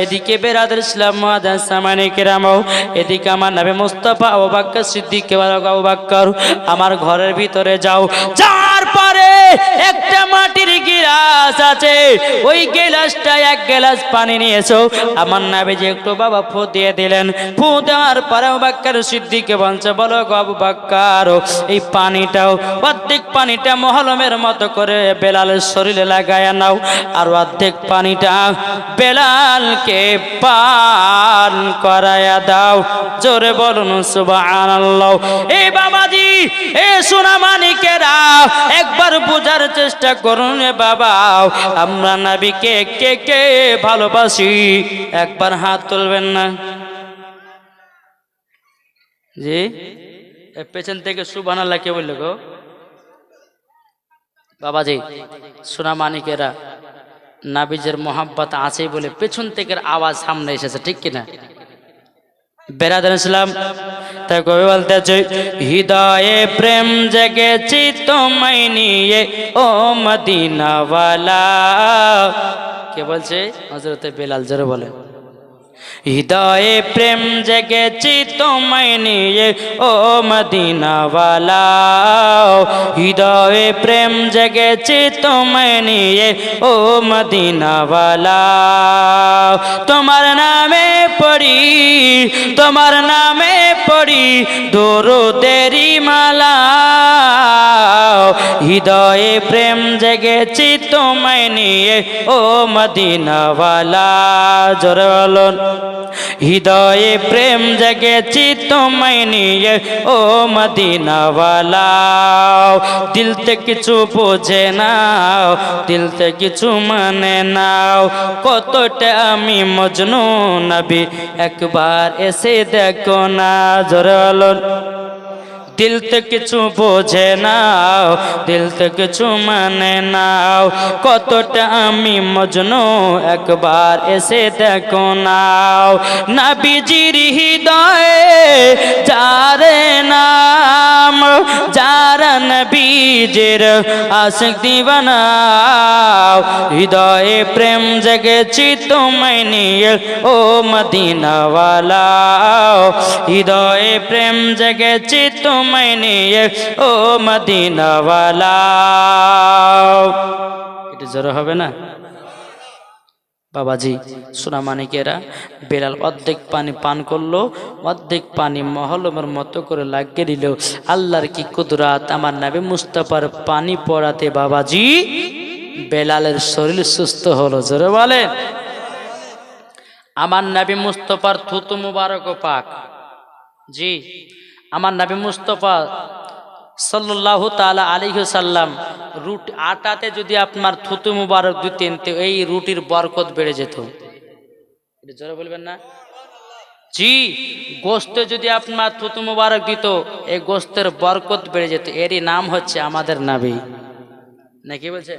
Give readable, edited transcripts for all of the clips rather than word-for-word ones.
এদিকে বেরাদার ইসলাম মুআজ্জাজ সামানে কিরাম, এদিকে আমার নবী মুস্তাফা আবু বকর সিদ্দিক আবু বকর, আমার ঘরের ভিতরে যাও। যার পরে একটা মাটির গিলাস আছে, ওই গিলাসটা এক গ্লাস পানি নিয়েছো। আমার নবীজি একটু বাবা ফু দিয়ে দিলেন। ফু দেওয়ার পরে আবু বকর সিদ্দিককে বলছে, বলো গো আবু বকর, এই পানিটাও অর্ধেক পানিটা মহলমের মতো করে বেলালের শরীরে লাগায়া নাও, আর অর্ধেক পানিটা বেলালকে পান করায়া দাও। জোরে বলুন সুবহানাল্লাহ। এই বাবাজি, এ সোনা মানিকেরা, একবার বোঝার চেষ্টা করুন রে বাবা, আমরা নবীকে কে কে ভালোবাসি? একবার হাত তুলবেন না? জি, পেছন থেকে সুবহানাল্লাহ কে বললো গো? বাবাজি, সোনা মানিকেরা, নাবিজের মোহাব্বত আছে বলে পেছন থেকে আওয়াজ সামনে এসেছে, ঠিক কিনা? বেরাদার ইসলাম, তাই কবি বলতেছে, হৃদয়ে প্রেম জেগেছি তোমায় নিয়ে ও মদিনাওয়ালা। কে বলছে? হযরতে বেলাল। জোরে বলে, হৃদয়ে প্রেম জেগেছি তোমায় নিয়ে ও মদিনাওয়ালা, হৃদয়ে প্রেম জেগেছি তোমায় নিয়ে ও মদিনাওয়ালা। তোমার নামে পড়ি, তোমার নামে পড়ি দরুদেরি মালা, হৃদয়ে প্রেম জেগেছি তোমায় নিয়ে ও মদিনাওয়ালা। জোরে বলুন, হৃদয়ে প্রেম জেগেছি তোমায় নিয়ে ও মদিনাওয়ালা। দিল তে কিছু বোঝে নাও, দিল তে কিছু মানে নাও, কতটা আমি মজনু নবী, একবার এসে দেখো না। জোরে বলুন, দিল তে কিছু বোঝে নাও, দিল তে কিছু মানে নাও, কতটা আমি মজনু, একবার এসে দেখো নাও। নবীজির হৃদয়ে যারে নাম, যারা নবীজির আশিক দিওয়ানা, হৃদয়ে প্রেম জেগেছি তোমায় নিয়ে ও মদিনাওয়ালা, হৃদয়ে প্রেম জেগেছি তোমায় নিয়ে ও মদিনাওয়ালা। এটা জোরে হবে না? বাবাজি, সোনা মানিকেরা, বেলাল অর্ধেক পানি পান করলো, অর্ধেক পানি মহলমের মতো করে লাগিয়ে দিল। আল্লাহর কি কুদরত! আমার নবী মুস্তাফার পানি পড়াতে বাবাজি বেলালের শরীর সুস্থ হলো। জোরে বলে, আমার নবী মুস্তাফার থুতু মুবারক পাক। জি, আমার নবী মুস্তাফা সাল্লাল্লাহু তাআলা আলাইহি ওয়াসাল্লাম রুটি আটাতে যদি আপনার থুতু মুবারক দিতেন, তো এই রুটির বরকত বেড়ে যেত। এটা জোরে বলবেন না? জি, গোশতে যদি আপনার থুতু মুবারক দিত, এই গোশতের বরকত বেড়ে যেত। এরই নাম হচ্ছে আমাদের নবী। নাকি বলছে?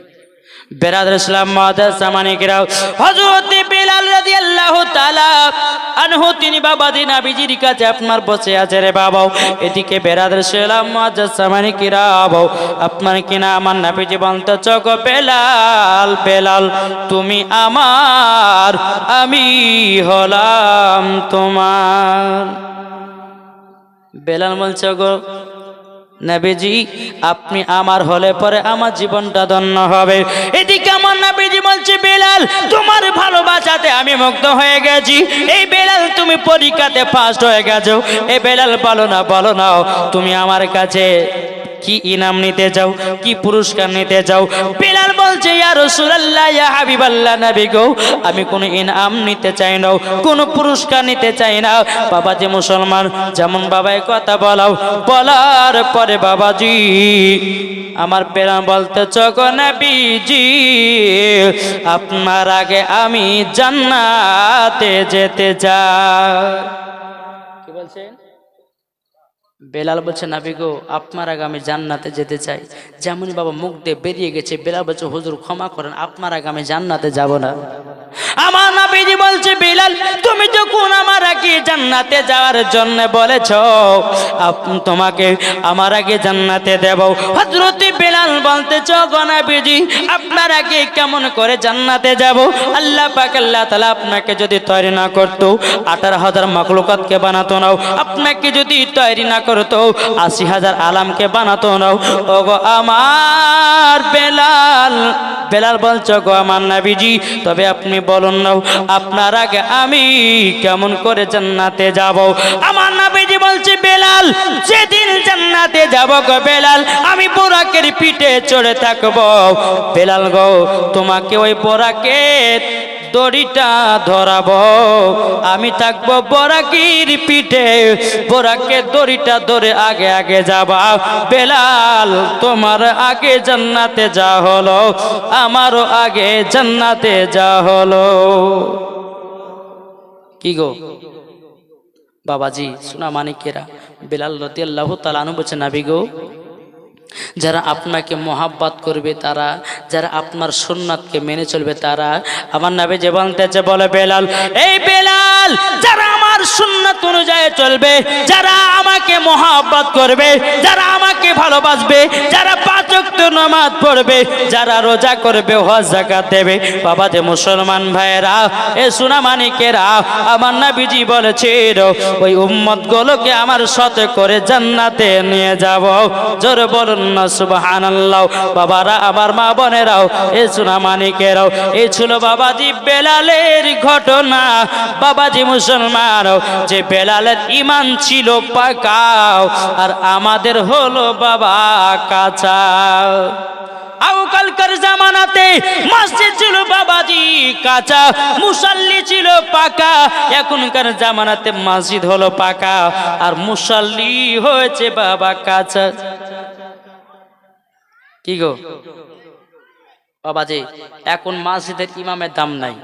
বেরাদার ইসলাম মুআজ্জাজ সামানে কিরাম, হযরত বেলাল রাদিয়াল্লাহু তাআলা আনহু তিনি বাবাজি নবীজির কাছে আপনার বসে আছে রে বাবা। এদিকে বেরাদার ইসলাম মুআজ্জাজ সামানে কিরাম, আপনার কিনা আমার নবীজি বলতেছ গো বেলাল, বেলাল তুমি আমার, আমি হলাম তোমার। বেলাল বলছে গো নবীজি, আপনি আমার হলে পরে আমার জীবনটা ধন্য হবে। এদিকে আমার নবীজি বলছে, বেলাল তোমার ভালোবাসাতে আমি মুগ্ধ হয়ে গেছি। এই বেলাল তুমি পরীক্ষাতে ফার্স্ট হয়ে গেছো। এই বেলাল বলো না, বলো না তুমি আমার কাছে কি ইনাম নিতে যাও, কি পুরস্কার নিতে যাও? বেলাল বলছে, ইয়া রাসূলুল্লাহ, ইয়া হাবিবাল্লাহ, নবী গো, আমি কোনো ইনাম নিতে চাই না, কোনো পুরস্কার নিতে চাই না। বাবাজি মুসলমান, যেমন বাবাই কথা বলাও, বলার পরে বাবাজি আমার বেলাল বলতেছ গো নবীজি, আপনার আগে আমি জান্নাতে যেতে চাই। কি বলছেন? বেলাল বলছে, নবী গো, আপনার আগে আমি জান্নাতে যেতে চাই। যেমনই বাবা মুখ দিয়ে বেরিয়ে গেছে, বেলাল বলছে, হুজুর ক্ষমা করেন, আপনার আগে আমি জান্নাতে যাব না। আমার নবীজি বলছে, বলছে বিলাল তুমি যখন আমার আগে জান্নাতে যাওয়ার জন্য বলেছো তোমাকে আমার আগে জান্নাতে দেব। হযরত বিলাল বলতেছো গো নবীজি আপনার আগে কেমন করে জান্নাতে যাব? আল্লাহ পাক আল্লাহ তাআলা আপনাকে যদি তৈরি না করতো 18,000 মাখলুকাতকে বানাতো না, আপনাকে যদি তৈরি না করতো 80,000 আলামকে বানাতো না। ওগো আমার বেলাল, বেলাল বলছো গো আমার নবীজি তবে আপনি বলুন না আপনার আগে আমি কেমন করে জান্নাতে যাব? আমার নবীজি বলছে বেলাল যেদিন জান্নাতে যাব গো বেলাল আমি বোরাকের পিঠে চড়ে থাকবো। বেলাল গো তোমাকে ওই বোরাকের দড়িটা ধরাবো, আমি থাকবো বোরাকির পিঠে, বোরাকের দড়িটা ধরে আগে আগে যাবা। বেলাল তোমার আগে জান্নাতে যা হলো আমারও আগে জান্নাতে যা হলো। কি গো বাবাজি সোনা মানিকেরা, বেলাল রাদিয়াল্লাহু তাআলা আনহু বলছেন নবী গো যারা আপনাকে মোহাব্বত করবে তারা, যারা আপনার সুন্নাতকে মেনে চলবে তারা, আমার নবী যে বলতেছে বলে বেলাল এই বেলাল যারা আমার সুন্নাত অনুযায়ী চলবে, যারা আমাকে মোহাব্বত করবে, যারা আমাকে ভালোবাসবে, যারা 5 ওয়াক্ত নামাজ পড়বে, যারা রোজা করবে, হজ যাকাত দেবে, বাবা যে মুসলমান ভাইরা এ সোনা মানিকেরা আমার নবীজি বলেছিল ওই উম্মতগুলোকে আমার সাথে করে জান্নাতে নিয়ে যাব। জোরে বলুন না সুবহানাল্লাহ। বাবারা আমার মা বোনেরাও এ সোনা মানিকেরাও এই ছিল বাবাজি বেলালের ঘটনা। বাবাজি মুসলমান যে বেলালের ঈমান ছিল পাকা আর আমাদের হলো বাবা কাঁচা। আউকালকার জামানাতে মসজিদ ছিল বাবাজি কাঁচা, মুসাল্লি ছিল পাকা। এখনকার জামানাতে মসজিদ হলো পাকা আর মুসাল্লি হয়েছে বাবা কাঁচা। কি গো বাবাজি এখন মসজিদের ইমামের দাম নাই,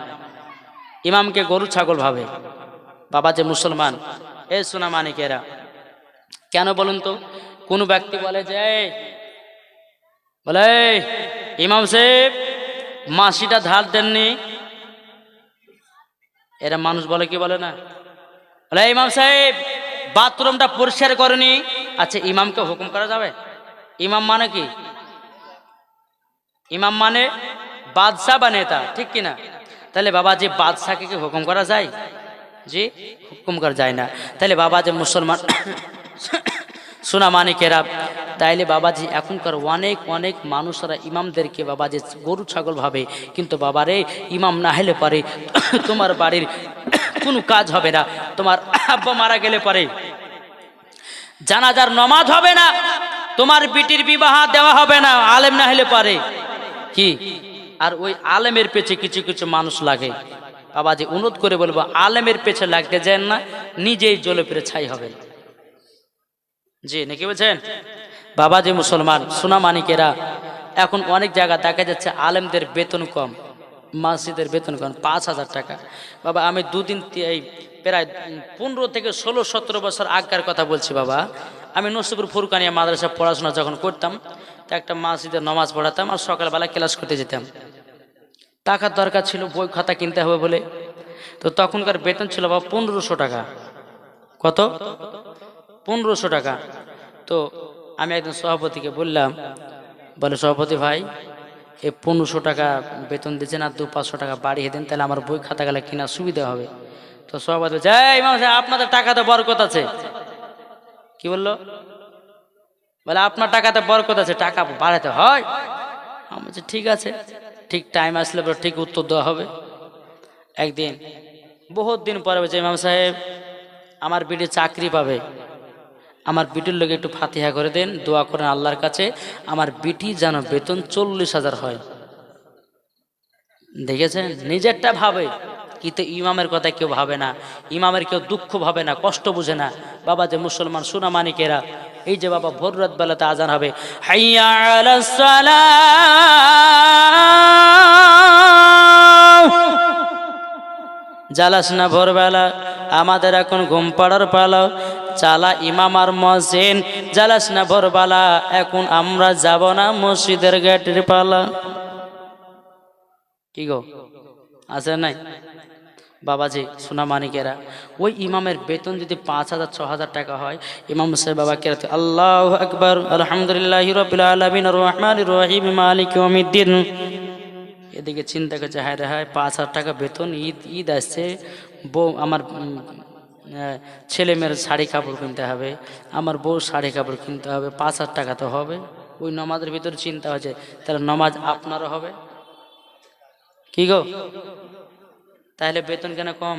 ইমামকে গরু ছাগল ভাবে। বাবা যে মুসলমান এ সোনা মানিকেরা কেন বলুন তো? কোন ব্যক্তি বলে যে বলে ইমাম সাহেব মাসিটা ধার দেননি, এরা মানুষ বলে কি বলে না? বলে ইমাম সাহেব বাথরুমটা পরিষ্কার করেনি। আচ্ছা ইমামকে হুকুম করা যাবে? ইমাম মানে কি? ইমাম মানে বাদশাহ বা নেতা, ঠিক কিনা? তাহলে বাবা যে বাদশাহকে কি হুকুম করা যায়? জি হুকুম করা যায় না। তাহলে বাবা যে মুসলমান সোনা মানিকেরা তাইলে বাবাজি এখনকার অনেক অনেক মানুষরা ইমামদেরকে বাবাজি গরু ছাগল ভাবে। কিন্তু বাবারে ইমাম না হলে পারে তোমার বাড়ির কোনো কাজ হবে না, তোমার আব্বা মারা গেলে পারে জানাজার নামাজ হবে না, তোমার বিটির বিবাহ দেওয়া হবে না আলেম না হলে পারে কি। আর ওই আলেমের পেছে কিছু কিছু মানুষ লাগে। বাবাজি অনুরোধ করে বলবো আলেমের পেছে লাগতে যান না, নিজেই জ্বলে ফিরে ছাই হবেন। জি নাকি বলছেন? বাবাজি মুসলমান সোনা মানিকেরা এখন অনেক জায়গা দেখা যাচ্ছে আলেমদের বেতন কম, মসজিদের বেতন কম 5,000 টাকা। বাবা আমি দুদিন এই প্রায় 15 থেকে 16-17 বছর আগকার কথা বলছি বাবা। আমি নসিপুর ফুরকানিয়া মাদ্রাসা পড়াশোনা যখন করতাম তা একটা মসজিদে নামাজ পড়াতাম আর সকালবেলা ক্লাস করতে যেতাম। টাকার দরকার ছিল, বই খাতা কিনতে হবে বলে। তো তখনকার বেতন ছিল বাবা 1500 টাকা। কত? 1500 টাকা। তো আমি একজন সভাপতিকে বললাম, বলে সভাপতি ভাই এই 1500 টাকা বেতন দিচ্ছেন আর 200-500 টাকা বাড়িয়ে দেন, তাহলে আমার বই খাতা গেলে কেনার সুবিধা হবে। তো সভাপতি বলছে ইমাম সাহেব আপনাদের টাকাতে বরকত আছে। কি বললো? বলে আপনার টাকাতে বরকত আছে, টাকা বাড়াতে হয়। আমি বলছি ঠিক আছে, ঠিক টাইম আসলে ঠিক উত্তর দেওয়া হবে। একদিন বহুত দিন পরে বলছে ইমাম সাহেব আমার বিটি চাকরি পাবে, আমার বিটির লোক একটু ফাতিহা করে দেন, দোয়া করেন আল্লাহর কাছে আমার বিটি যেন বেতন 40,000 হয়। দেখেছেন নিজেরটা ভাবে কিন্তু ইমামের কথা কেউ ভাবে না, ইমামের কেউ দুঃখ ভাবে না, কষ্ট বুঝে না। বাবা যে মুসলমান সোনা মানিকেরা এই যে বাবা ভোর রাত বেলাতে আজান হবে হাইয়া আলাস সালাহ, জালাস না ভোরবেলা আমাদের এখন ঘুম পাড়ার পালা, চালা ইমাম আর মসজিদ জালাস না ভোরবেলা এখন আমরা যাব না মসজিদের গেটের পালা। কি গো আছে নাই? বাবাজি সোনা মানিকেরা, ওই ইমামের বেতন যদি 5,000 6,000 টাকা হয়, ইমাম সাহেব বাবা কেরাতে আল্লাহু আকবার আলহামদুলিল্লাহি রাব্বিল আলামিন আর রহমানির রহিম মালিক ইয়াউমিদ্দিন, এদিকে চিন্তা করছে হায় রে হায় 5,000 টাকা বেতন, ঈদ আসছে, বউ আমার ছেলে মেয়ের শাড়ি কাপড় কিনতে হবে, আমার বউ শাড়ি কাপড় কিনতে হবে, 5,000 টাকা তো হবে। ওই নামাজের ভিতরে চিন্তা হচ্ছে তাহলে নামাজ আপনারও হবে কি গো, তাহলে বেতন কেন কম?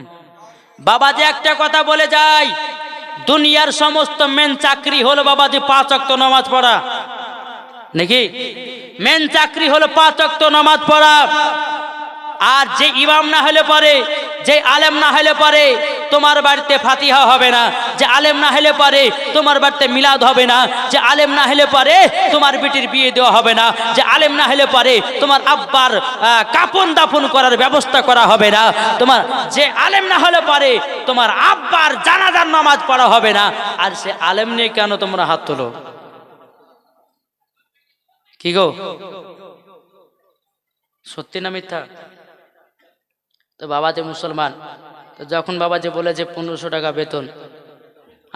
বাবাজি একটা কথা বলে যাই, দুনিয়ার সমস্ত মেন চাকরি হলো বাবাজি 5 ওয়াক্ত নামাজ পড়া, নাকি? মেন চাকরি হলো 5 ওয়াক্ত নামাজ পড়া। আর যে ইমাম না হলে পরে, যে আলেম না হলে পরে তোমার বাড়িতে ফাতিহা হবে না, যে আলেম না হলে পরে তোমার বাড়িতে মিলাদ হবে না, যে আলেম না হলে পরে তোমার বেটির বিয়ে দেওয়া হবে না, যে আলেম না হলে পরে তোমার আব্বার কাফন দাফন করার ব্যবস্থা করা হবে না, তোমার যে আলেম না হলে পরে তোমার আব্বার জানাজার নামাজ পড়া হবে না। আর সে আলেম নিয়ে কেন তোমরা হাত তোলো কি গো, সত্যি না মিথ্যা? তো বাবা যে মুসলমান, তো যখন বাবা যে বলে যে 1500 টাকা বেতন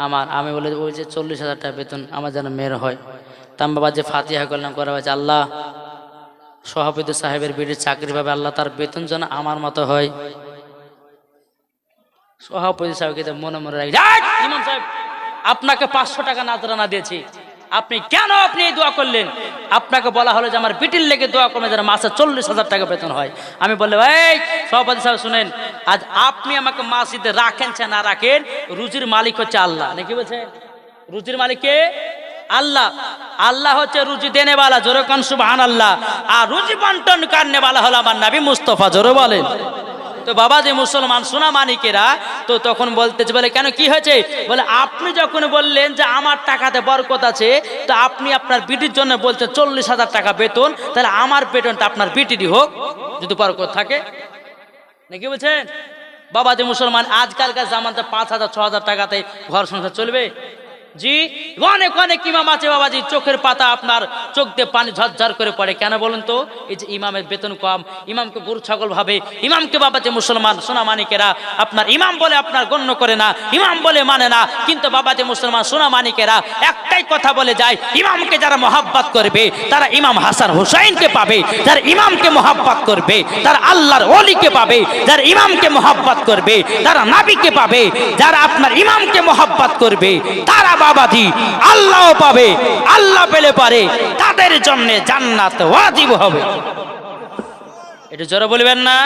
আমার, আমি বলে ওই যে 40,000 টাকা বেতন আমার যেন মেয়ের হয়, তা আমি বাবা যে ফাতিহা করলাম, করা হয়েছে আল্লাহ সভাপতি সাহেবের বিটির চাকরি পাবে, আল্লাহ তার বেতন যেন আমার মতো হয়। সভাপতি সাহেবকে মনে মনে রাখি, ইমাম সাহেব আপনাকে 500 টাকা নাজরানা দিয়েছি, আপনি কেন আপনি এই দোয়া করলেন? আপনাকে বলা হলো যে আমার বিটির লেগে দোয়া করবে যেন মাসে 40,000 টাকা বেতন হয়। আমি বললে ভাই সভাপতি সাহেব শুনেন, আজ আপনি আমাকে মাসিতে রাখেন চা না রাখেন, রুজির মালিক হচ্ছে আল্লাহ, নাকি বলছে? রুজির মালিক কে? আল্লাহ। আল্লাহ হচ্ছে রুজি দেনে वाला, জোরে কান সুবহানাল্লাহ। আর রুজি বন্টন করনে वाला হলো আমার নবী মুস্তাফা, জোরে বলেন। তো বাবা যে মুসলমান সোনা মানিকেরা, তো তখন বলতেছে বলে কেন কি হয়েছে? বলে আপনি যখন বললেন যে আমার টাকাতে বরকত আছে, তো আপনি আপনার বিটির জন্য বলছেন 40,000 টাকা বেতন, তাহলে আমার বেতনটা আপনার বিটিরই হোক যদি বরকত থাকে, নাকি বলছেন? বাবা যে মুসলমান, আজকালকার জামানাতে 5,000 6,000 টাকাতে ঘর সংসার চলবে? জি, অনেক অনেক ইমাম আছে বাবাজি, চোখের পাতা আপনার চোখ দিয়ে পানি ঝরঝর করে পড়ে। কেন বলুন তো? এই যে ইমামের বেতন কম, ইমামকে গরু ছাগল ভাবে, ইমামকে বাবাজি মুসলমান সোনা মানিকেরা আপনার ইমাম বলে আপনার গণ্য করে না, ইমাম বলে মানে না। কিন্তু বাবাজি মুসলমান সোনা মানিকেরা একটাই কথা বলে যায়, ইমামকে যারা মহাব্বত করবে তারা ইমাম হাসান হুসাইনকে পাবে, যারা ইমামকে মহাব্বত করবে তারা আল্লাহর ওলিকে পাবে, যারা ইমামকে মহাব্বত করবে তারা নবীকে পাবে, যারা আপনার ইমামকে মহাব্বত করবে তারা বাবাজি আল্লাহ পাবে। আল্লাহ পেলে পারে তাদের জন্য জান্নাত ওয়াজিব হবে। এটা জোরে বলবেন না?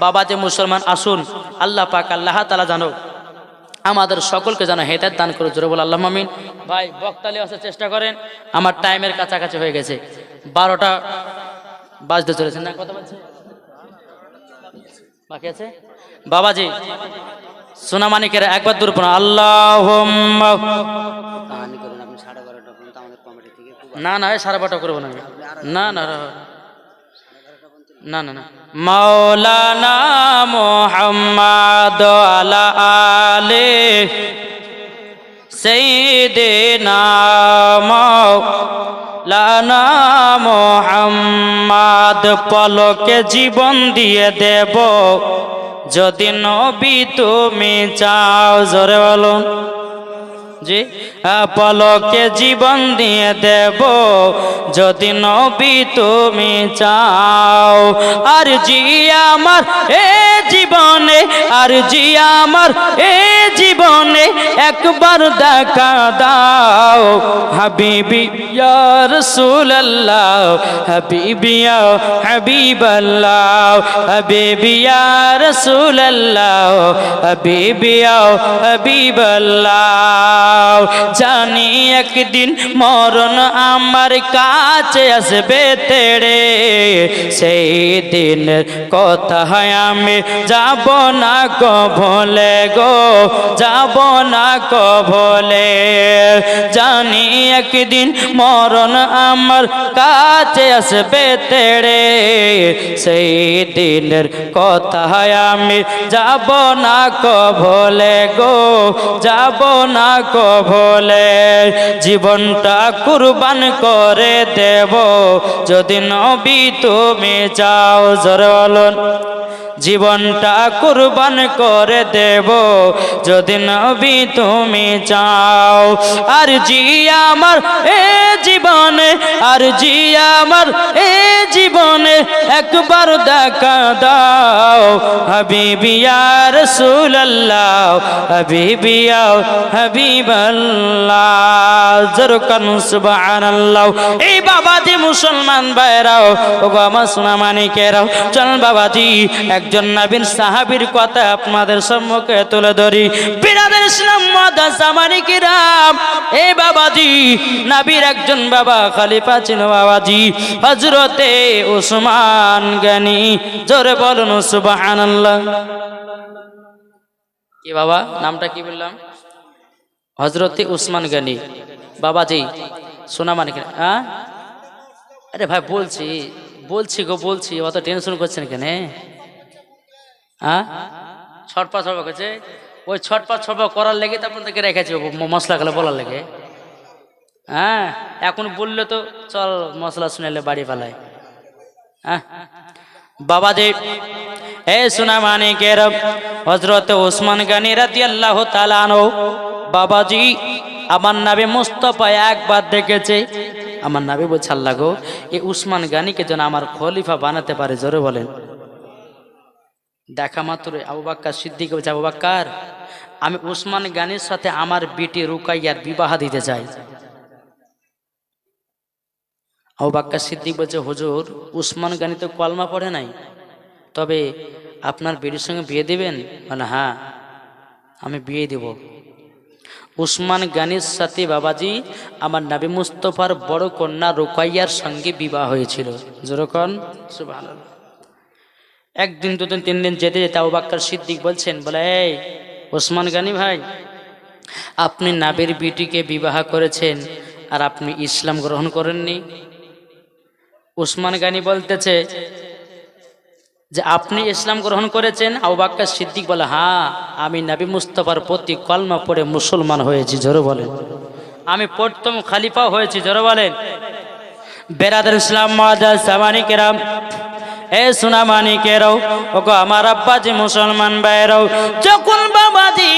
বাবাজি মুসলমান আসুন, আল্লাহ পাক আল্লাহ তাআলা জানো আমাদের সকলকে যেন হেদায়েত দান করে, জোরে বল আল্লাহুম্মা আমিন। ভাই বক্তালি আসার চেষ্টা করেন, আমার টাইমের কাছাকাছি হয়ে গেছে, 12টা বাজতে চলেছে না, কথা বলছে বাকি আছে। বাবাজি সোনা মানিকের একবার দূর পড়ুন আল্লাহুম্মা, না না 12:30 করবো না, না না না না না, মাওলানা মুহাম্মদ আলা আলে সাইয়্যিদিনা মাওলানা মুহাম্মদ, পলকে জীবন দিয়ে দেব যদি নবী তুমি চাও, জোরে বলুন জি, পলকে জীবন দিয়ে দেব যদি নবী তুমি চাও। আর জি আমার এ জীবনে, আর জি আমার এ জীবনে একবার দেখা দাও, হাবিবি ইয়া রাসূলুল্লাহ, হাবিবি ইয়া হাবিবাল্লাহ, হাবিবি ইয়া রাসূলুল্লাহ, হাবিবি ইয়া হাবিবাল্লাহ। জানি একদিন মরণ আমার কাছে আসবে তেড়ে, সেই দিনের কথা আমি যাব না কভলে গো, যাব না কভলে। জানি একদিন মরণ আমার কাছে আসবে তেড়ে, সেই দিনের কথা আমি যাব না কভলে গো, যাব না কভলে। জীবনটা কুরবান করে দেব যদি নবী তুমি চাও, জোরে বলুন জীবনটা কুরবান করে দেব যদি নবী তুমি চাও। আর জি আমার এ জীবনে, আর জি আমার এ জীবনে একবার দেখা দাও হাবিবি ইয়া রাসূলুল্লাহ, হাবিবি ইয়া হাবিবাল্লাহ, জোরকান সুবহানাল্লাহ। এই বাবাজি মুসলমান ভাইরাও, ওগো আমার সোনা মানিকেরাও, চল বাবাজি একজন নবীর সাহাবীর কথা আপনাদের সম্মুখে তুলে ধরি। বিরাদের ইসলাম মাদ্রাসা মানিকেরাম, এই বাবাজি নবীর একজন বাবা খলিফা ছিল বাবাজি হযরতে উসমান গনি। জোরে বলুন সুবহানাল্লাহ। কি বাবা নামটা কি বললাম? হযরতে উসমান গনি বাবাজি সোনা মানিকেরাম। হ্যাঁ আরে ভাই বলছি বলছি গো বলছি, অত টেনশন করছেন কেন? হ্যাঁ ছটপা ছটপা করছে, ওই ছটপা ছটপা করার লেগে তো আপনাদেরকে রেখেছি মশলা খেলে বলার লেগে। হ্যাঁ এখন বললে তো চল মশলা শুনেলে বাড়ি পালায়। হ্যাঁ বাবাজি এ সোনা মানিকের হযরত উসমান গনি রাদিয়াল্লাহু তাআলা আনহু বাবাজি আমার নবী মুস্তাফা একবার দেখেছে। আমার নবী বলছে আল্লাহ গো এই উসমান গনিকে যেন আমার খলিফা বানাতে পারে। জোরে বলেন। দেখা মাত্র আবু বকর সিদ্দিক বলছে আবু বকর আমি উসমান গনির সাথে আমার বিটি রুকাইয়ার বিবাহ দিতে চাই। আবু বকর সিদ্দিক বলছে হুজুর উসমান গনি তো কলমা পড়ে নাই, তবে আপনার বিটির সঙ্গে বিয়ে দিবেন? বলে হ্যাঁ আমি বিয়ে দেব। উসমান গনির সাথে বাবাজি আমার নবী মুস্তাফার বড় কন্যা রুকাইয়ার সঙ্গে বিবাহ হয়েছিল। যেরকম সুবহানাল্লাহ। একদিন দুদিন তিন দিন যেতে যেতে আবু বকর সিদ্দিক বলছেন বলে এই উসমান গনি ভাই আপনি নবীর বিটিকে বিবাহ করেছেন আর আপনি ইসলাম গ্রহণ করেননি। উসমান গনি বলতেছে যে আপনি ইসলাম গ্রহণ করেছেন? আবু বকর সিদ্দিক বলে হ্যাঁ আমি নবী মুস্তাফার প্রতি কলমা পড়ে মুসলমান হয়েছি। জোরে বলেন। আমি প্রথম খলিফা হয়েছি। জোরে বলেন। বেরাদার ইসলাম মাদ্রাসা মানিকেরাম, এ সোনা মানিকেরাও, ওগো আমার আব্বাজি মুসলমান ভাইরাও, যখন বাবাজি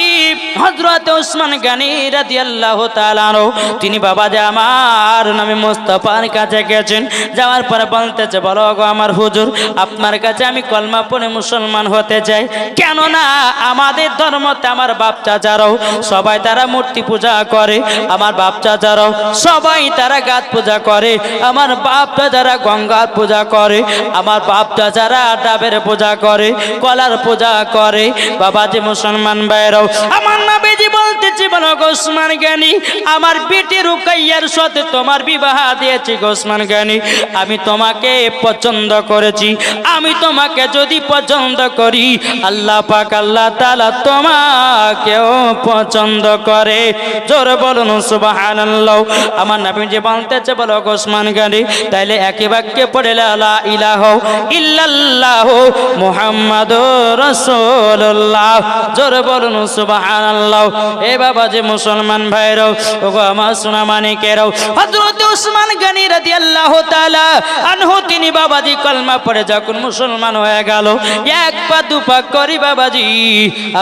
হযরত উসমান গনি রাদিয়াল্লাহু তাআলা আনহু তিনি বাবাজি আমার নবী মুস্তাফার কাছে গেছেন, যাওয়ার পরে বলতেছে বলো গো আমার হুজুর আপনার কাছে আমি কলমা পড়ে মুসলমান হতে চাই। কেননা আমাদের ধর্মতে আমার বাপ চাচারাও সবাই তারা মূর্তি পূজা করে, আমার বাপ চাচারাও সবাই তারা গাছ পূজা করে, আমার বাপ চাচারা গঙ্গার পূজা করে, আমার বাপ চাচারা ডাবের পূজা করে, কলার পূজা করে। বাবাজি মুসলমান ভাইরাও আমার নবীজি বলতেছি বলো গো উসমান গনি আমার বেটি রুকাইয়ার সাথে তোমার বিবাহ দিয়েছি। গো উসমান গনি আমি তোমাকে পছন্দ করেছি, আমি তোমাকে যদি পছন্দ করি আল্লাহ পাক আল্লাহ তাআলা তোমাকেও পছন্দ করে। জোরে বলুন সুবহানাল্লাহ। আমার নবীজি বলতেছে বলো গো উসমান গনি তাইলে একই বাক্যে পড়ে লা ইলাহা ইল্লাল্লাহু মুহাম্মাদুর রাসূলুল্লাহ। জোরে বলুন সুবহানাল্লাহ। এ বাবাজি মুসলমান ভাইরাও, ওগো আমার সোনা মানিকেরাও, হযরত উসমান গনি রাদিয়াল্লাহু তাআলা আনহু তিনি বাবাজি কলমা পড়ে যখন মুসলমান হয়ে গেল, এক পা দু পা করি বাবাজি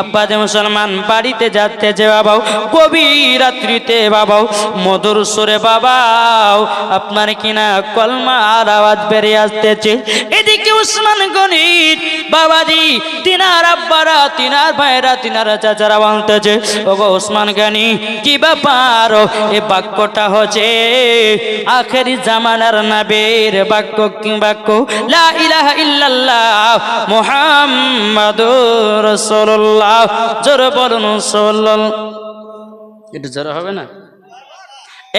আব্বাজি মুসলমান বাড়িতে যাচ্ছে যে বাবাও গভীর রাত্রিতে বাবাও মধুর সুরে বাবাও আপনার কিনা কলমার আওয়াজ বেরিয়ে আসতেছে। এদিকে উসমান গনি বাবাজি তিনার আব্বারা তিনার ভাইরা তিনার চাচারা বলতেছে ওগো উসমান গনি কি ব্যাপার? এ বাক্যটা হচ্ছে আখেরি জামানার নবীর বাক্য, কি বাক্য? লা ইলাহা ইল্লাল্লাহ মুহাম্মাদুর রাসূলুল্লাহ। জোরে বলুন সাল্লাল্লাহু। একটু জোরে হবে না?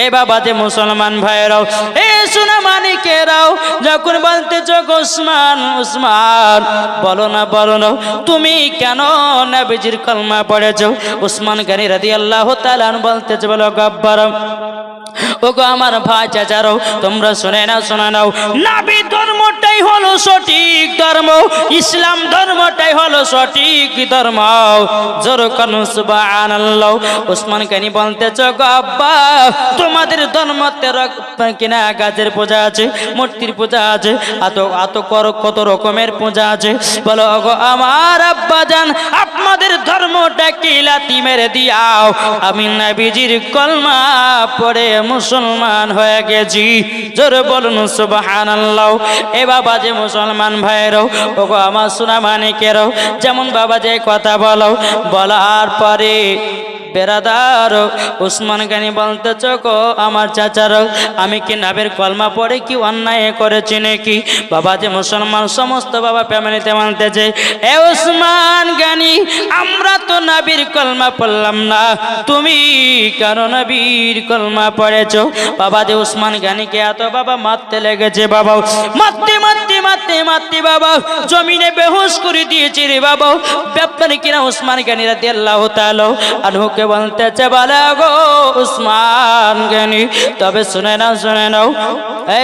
এ বাবাজি মুসলমান ভাইরাও, এ সোনা মানিকেরাও, যখন বলতেছ উসমান উসমান বলো না বলো না তুমি কেন নবীজির কলমা পড়েছো? উসমান গনি রাদিয়াল্লাহু তাআলা বলতেছে বলো গব্বর ওগো আমার ভাই চাচারো তোমরা শুনে নাও নবী ধর্মটাই হলো সঠিক ধর্ম, ইসলাম ধর্মটাই হলো সঠিক ধর্ম। জোর কোন সুবহানাল্লাহ। ওসমান গনি বলতেছ গো আব্বা তোমাদের ধর্মতে কিনা গাছের পূজা আছে, মূর্তির পূজা আছে, কত রকমের পূজা আছে। বলো গো আমার আব্বা জান আপনাদের ধর্মটা কি লাথি মেরে দিয়াও আমি নবীজির কলমা পড়ে মুসলমান হয়ে গেছি। জোরে বলুন সুবহানাল্লাহ। এ বাবা যে মুসলমান ভাইরাও ওগো আমার সোনা মানিকেরাও যেমন বাবা যে কথা বলো বলার পরে বেরাদার ওসমান গনি বলতেছ গো আমার চাচারা আমি কি নবীর কলমা পড়ে কি অন্যায় করেছি নাকি? বাবা যে মুসলমান সমস্ত বাবা ফ্যামিলিতে মানতেছে এ ওসমান গনি আমরা তো নবীর কলমা পড়লাম না, তুমি কেন নবীর কলমা পড়েছো? বাবা যে ওসমান গনিকে এত বাবা মারতে লেগেছে, বাবা মারতে মারতে মারতে মারতে বাবা জমিনে বেহুশ করে দিয়েছে রে বাবা। ব্যাপারে কিনা ওসমান গনি রাদিয়াল্লাহু তাআলা আনহু বলতেছে বলে গো উসমান গনি তবে শুনে নাও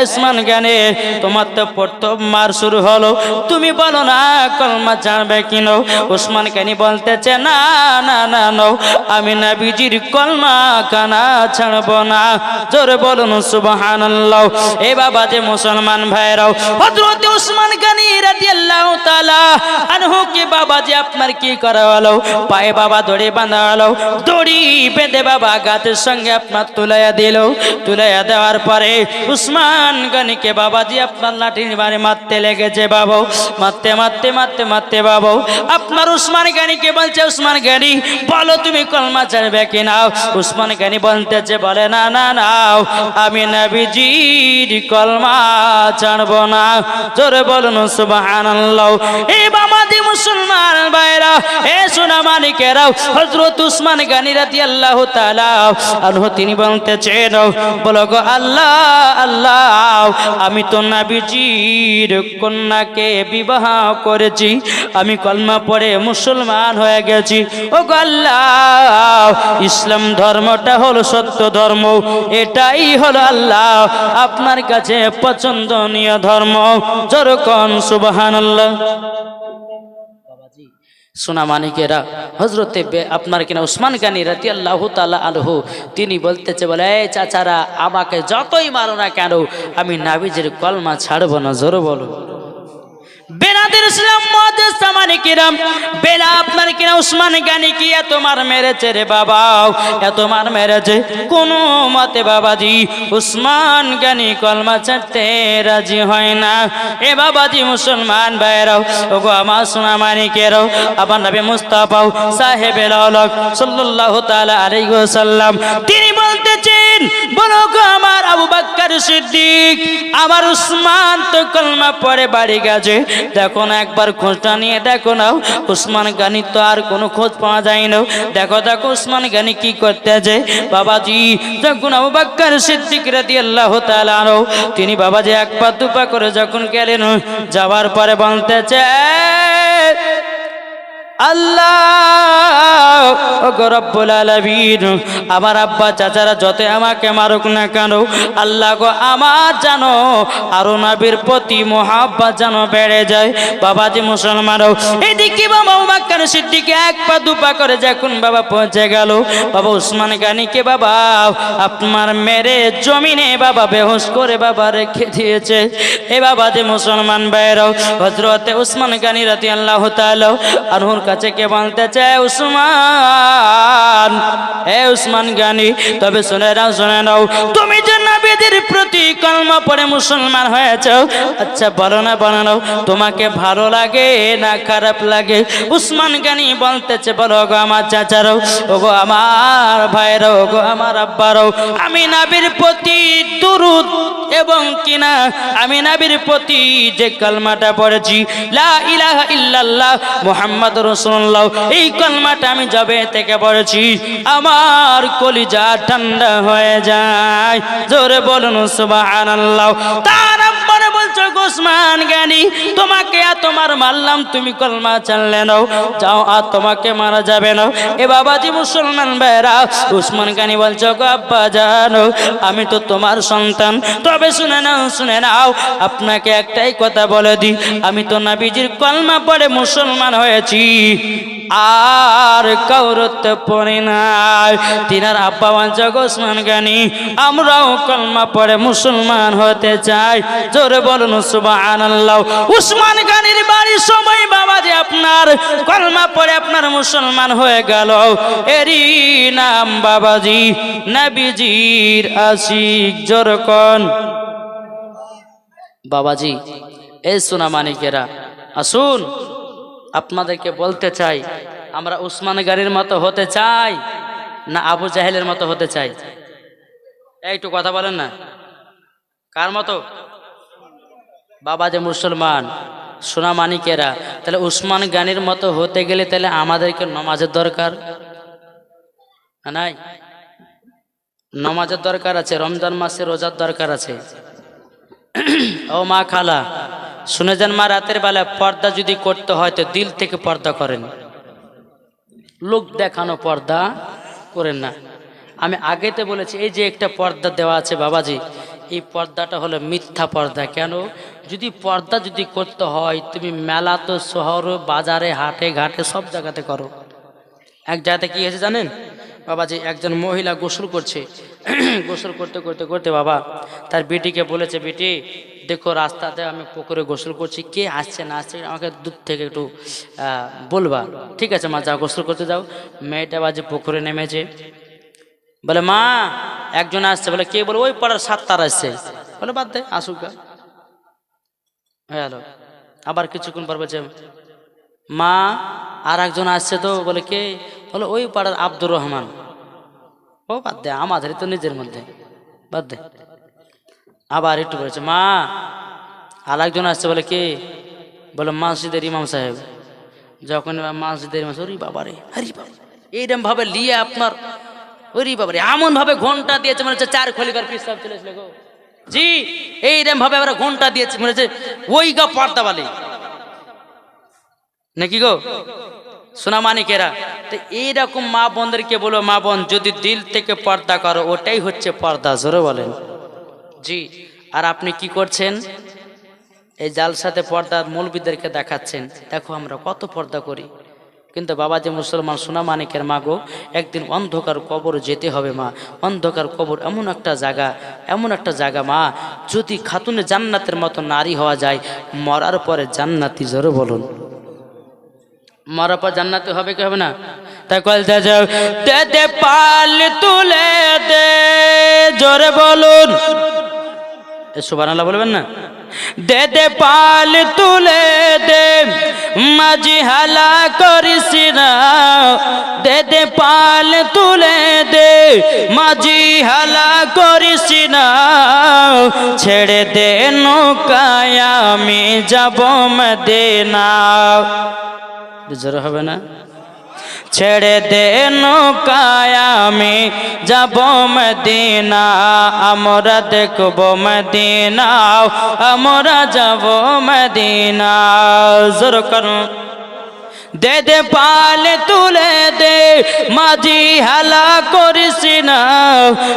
উসমান গনি তোমার তো প্রথম মার শুরু হলো, তুমি বলো না কলমা জানবে কিনো? উসমান গনি বলতেছে না না না নাও আমি নবীজির কলমা কানা ছাড়বো না। জোরে বলুন সুবহানাল্লাহ। এ বাবা যে মুসলমান ভাইরাও হযরত উসমান গনি রাদিয়াল্লাহু তাআলা আনহু কে বাবা যে আপনার কি করা হলো? পায়ে বাবা দড়ি বাঁধা হলো, দড়ি বেঁধে বাবা গাতের সঙ্গে আপনার তুলাইয়া দিল। তুলাইয়া দেওয়ার পরে উসমান গনিকে বাবাজি আপনার লাঠির বাড়ি মারতে লেগেছে বাবা। মারতে মারতে মারতে মারতে বাবা আপনার উসমান গনিকে বলছে উসমান গনি বলো তুমি কলমা ছাড়বে কিনা? উসমান গনি বলতেছে বলে না না নাও আমি নবীজির কলমা ছাড়বো না। জোরে বলুন সুবহানাল্লাহ। এই বাবাজি মুসলমান ভাইরা এ সোনা মানিকেরাও হযরত উসমান গনি রাদিয়াল্লাহু তাআলা আনহু তিনি বলতেছেন বলো গো আল্লাহ আল্লাহ আমি তো নবীজির কন্যাকে বিবাহ করেছি, আমি কলমা পড়ে মুসলমান হয়ে গেছি। ও গো আল্লাহ ইসলাম ধর্মটা হলো সত্য ধর্ম, এটাই হলো আল্লাহ আপনার কাছে পছন্দনীয় ধর্ম। জোরে কোন সুবহানাল্লাহ। সোনা মানিকেরা হযরতে আপনার কিনা উসমান গনি রাদিয়াল্লাহু তাআলা আনহু তিনি বলতেছে বলে এই চাচারা আমাকে যতই মারো না কেন আমি নবীজির কলমা ছাড়বো না। জোরে বলো বেনাদের ইসলাম মুআদ্দিস সামানে কিরাম বেলা আপনার কিনা উসমান গনি কি এত মার মেরেছে রে বাবা, এত মার মেরেছে কোন মতে বাবাজি উসমান গনি কলমা ছাড়তে রাজি হয় না। এ বাবাজি মুসলমান ভাইরাও ওগো আমার সোনা মানিকেরাও আবার নবী মুস্তাফা সাহেবে আলম সাল্লাল্লাহু তাআলা আলাইহি ওয়াসাল্লাম তিনি বলতেছেন বলো গো আমার আবু বকর সিদ্দিক আমার উসমান তো কলমা পড়ে বাড়ি গেছে, দেখো না একবার খোঁজটা নিয়ে দেখো না উসমান গনি তো আর কোনো খোঁজ পাওয়া যায় না। দেখো দেখো উসমান গনি কি করতেছে। বাবাজি যখন আবু বকর সিদ্দিক রাদিয়াল্লাহু তাআলা আনহু তিনি বাবাজি এক পা দুপা করে যখন গেলেন যাওয়ার পরে বলতেছে আল্লাহ ওগো রব্বুল আলামিন আমার আব্বা চাচারা যত আমাকে মারুক না কেন আল্লাহ গো আমার জানো আরো নবীর প্রতি মহব্বত জানো বেড়ে যায়। বাবাজি মুসলমানও এদিকে বাবা আবু বকর সিদ্দিক এক পা দুপা করে যখন বাবা পৌঁছে গেল বাবা উসমান গনিকে বাবা আপনার মেরে জমিনে বাবা বেহুশ করে বাবা রেখে দিয়েছে। এ বাবাজি মুসলমান ভাইরাও হযরতে উসমান গনি রাদিয়াল্লাহু তাআলা আনহুর কাছে কে বলতে চায় উসমান এ উসমান গনি তবে শুনে নাও তুমি যে নবীদের প্রতি কলমা পড়ে মুসলমান হয়েছো, আচ্ছা বলো না তোমাকে ভালো লাগে না খারাপ লাগে? উসমান গনি বলতেছে বলো গো আমার চাচারাও ওগো আমার ভাইরাও ওগো আমার আব্বারাও আমি নবীর প্রতি দুরূদ এবং কিনা আমি নবীর প্রতি যে কলমাটা পড়েছি লা ইলাহা ইল্লাল্লাহ মুহাম্মাদুর রাসূলুল্লাহ এই কলমাটা আমি যবে থেকে পড়েছি আমার কলিজা ঠান্ডা হয়ে যায়। জোরে বলুন সুবহানাল্লাহ। তার আব্বারা বলছে বলছো উসমান গানি তোমাকে আর তোমার মারলাম, তুমি কলমা চাললে নাও, যাও আর তোমাকে মারা যাবে না। এ বাবাজি মুসলমান ভাইরা, উসমান গানি বলছো গো আব্বা জানো আমি তো তোমার সন্তান, তবে শুনে নাও আপনাকে একটাই কথা বলে দি, আমি তো নবীজির কলমা পড়ে মুসলমান হয়েছি, আর কাউরতে পড়ি নাই। তিনার আব্বা বলছো গো উসমান গানি আমরাও কলমা পড়ে মুসলমান হতে চাই, জোরে বলুন সুবহানাল্লাহ। উসমান গানির বাড়ির সময় বাবাজি আপনার কলমা পড়ে আপনার মুসলমান হয়ে গেল, এরই নাম বাবাজি নবীজির আশিক। জোরে কোন বাবাজি। এই সোনা মানিকেরা আসুন, আপনাদেরকে বলতে চাই আমরা উসমান গানির মতো হতে চাই না আবু জাহেলের মতো হতে চাই? একটু কথা বলেন না, কার মতো? বাবা যে মুসলমান সোনা মানিকেরা, তাহলে উসমান গানির মতো হতে গেলে তাহলে আমাদেরকে নামাজের দরকার নাই? নামাজের দরকার আছে, রমজান মাসে রোজার দরকার আছে। ও মা খালা শুনে যান মা, রাতের বেলা পর্দা যদি করতে হয় তো দিল থেকে পর্দা করেন, লোক দেখানো পর্দা করেন না। আমি আগেতে বলেছি এই যে একটা পর্দা দেওয়া আছে বাবাজি, এই পর্দাটা হলো মিথ্যা পর্দা। কেন? যদি পর্দা যদি করতে হয় তুমি মেলা তো শহর বাজারে হাটে ঘাটে সব জায়গাতে করো। এক জায়গাতে কি হয়েছে জানেন বাবাজি, একজন মহিলা গোসল করছে, গোসল করতে করতে করতে বাবা তার বেটিকে বলেছে, বেটি দেখো রাস্তাতে আমি পুকুরে গোসল করছি, কে আসছে না আসছে আমাকে দূর থেকে একটু বলবা। ঠিক আছে মা, যাও গোসল করতে যাও। মেয়েটা বাজে পুকুরে নেমেছে, বলে মা একজন আসছে। বলে কে? বলে ওই পাড়ার 7 তার আসছে। বলে বাদ দে আসুক গা। হ্যালো, আবার কিছুক্ষণ পর বলছে মা আর একজন আসছে তো। বলে কে? বলে ওই পাড়ার আব্দুর রহমান। ও বাদ দে, আমাদের তো নিজের মধ্যে, বাদ দে। আবার একটু বলেছে মা আর একজন আসছে। বলে কে? বলে মসজিদের ইমাম সাহেব। যখন মসজিদের ইমাম, ওরে বাবারে, আরে বাবা, এইরকম ভাবে লিয়ে আপনার, ওরে বাবারে এমন ভাবে ঘন্টা দিয়েছে মনে হচ্ছে 4 খলিফার পিসাব চলেছিল গো। জি এইরকম ভাবে আমরা ঘন্টা দিয়েছি মনে হচ্ছে ওই গা পর্দা বালি নাকি গো সোনা মানিকেরা। তো এইরকম মা বোনদেরকে বলো, মা বোন যদি দিল থেকে পর্দা করো ওটাই হচ্ছে পর্দা। জোরে বলেন জি। আর আপনি কি করছেন? এই জালসাতে পর্দা মৌলবীদেরকে দেখাচ্ছেন, দেখো আমরা কত পর্দা করি। কিন্তু বাবা যে মুসলমান সোনা মানিকের মা গো, একদিন অন্ধকার কবর যেতে হবে মা। অন্ধকার কবর এমন একটা জায়গা মা, যদি খাতুনে জান্নাতের মতো নারী হওয়া যায় মরার পরে জান্নাতি। জোরে বলুন মরার পর জান্নাতি হবে কি হবে না? তাই কলতে যাও দে দে পাল তুলে দে, জোরে বলুন সুবহানাল্লাহ বলবেন না? দে দে পাল তুলে দে মাঝি হালা করিস না, দে দে পাল তুলে দে মাঝি হালা করিস না, ছেড়ে দে নৌকায় আমি যাব মদিনা। জোরে হবে না? ছেড়ে দে নৌকায় আমি যাব মদিনা, আমরা দেখব মদিনা, আমরা যাব মদিনা। জোর করুন দে দে পাল তুলে দে মাঝি হালা করিস না,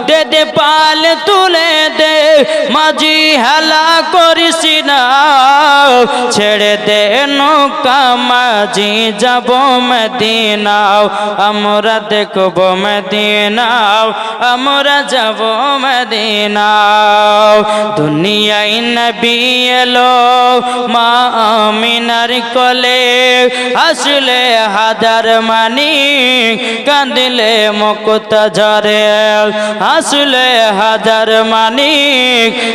দে দে পাল তুলে দে মাঝি হালা করিস না, ছেড়ে দে নৌকা মাঝি যাব মদিনা, আমরা দেখব মদিনা, আমরা যাব মদিনা। দুনিয়ায় নবী এলো মা আমিনার কোলে, আসলে হাজার মানি কাঁদিলে মুক্তা ঝরে, আসলে হাজার মানি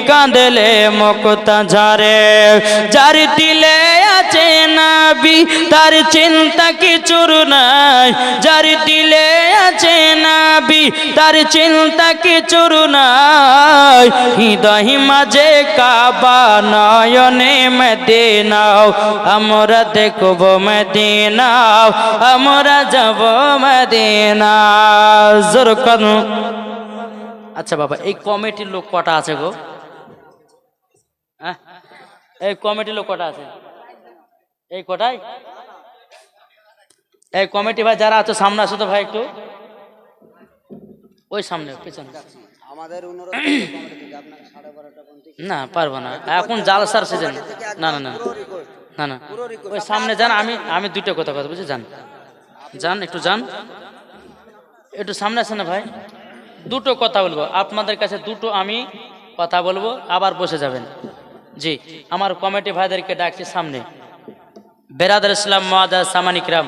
কাঁদিলে মুক্তা ঝরে। যার দিলে আছে নবী তার চিন্তা কিছুর নাই, যার দিলে আছে নবী তার চিন্তা কিছুর নাই, হৃদয় মাঝে কাবা নয়নে মদিনা, আমরা দেখব মদিনা, আমরা যাব মদিনা। জোর করুন। আচ্ছা বাবা এই কমিটির লোক কটা আছে গো? এই কমিটির লোক কটা আছে? এই কটাই? এই কমিটি ভাই যারা আছে সামনে আসো তো ভাই একটু, ওই সামনে পেছনে। আমাদের অনুরোধ কমিটি থেকে আপনাকে 12:30টা পর্যন্ত না পারবো না, এখন জালসার সিজন। না না না না না, ওই সামনে যান। আমি দুটো কথা বলছি, যান যান একটু যান, একটু সামনে আসেন না ভাই। দুটো কথা বলবো আপনাদের কাছে, দুটো আমি কথা বলবো, আবার বসে যাবেন। জি, আমার কমিটি ভাইদেরকে ডাকছি সামনে। বেরাদার ইসলাম মুআজ্জাজ সামানিক রাম,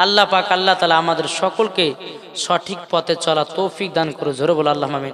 আল্লাহ পাক আল্লাহ তাআলা আমাদের সকলকে সঠিক পথে চলা তৌফিক দান করো। জোরে বলো আল্লাহুম্মা আমিন।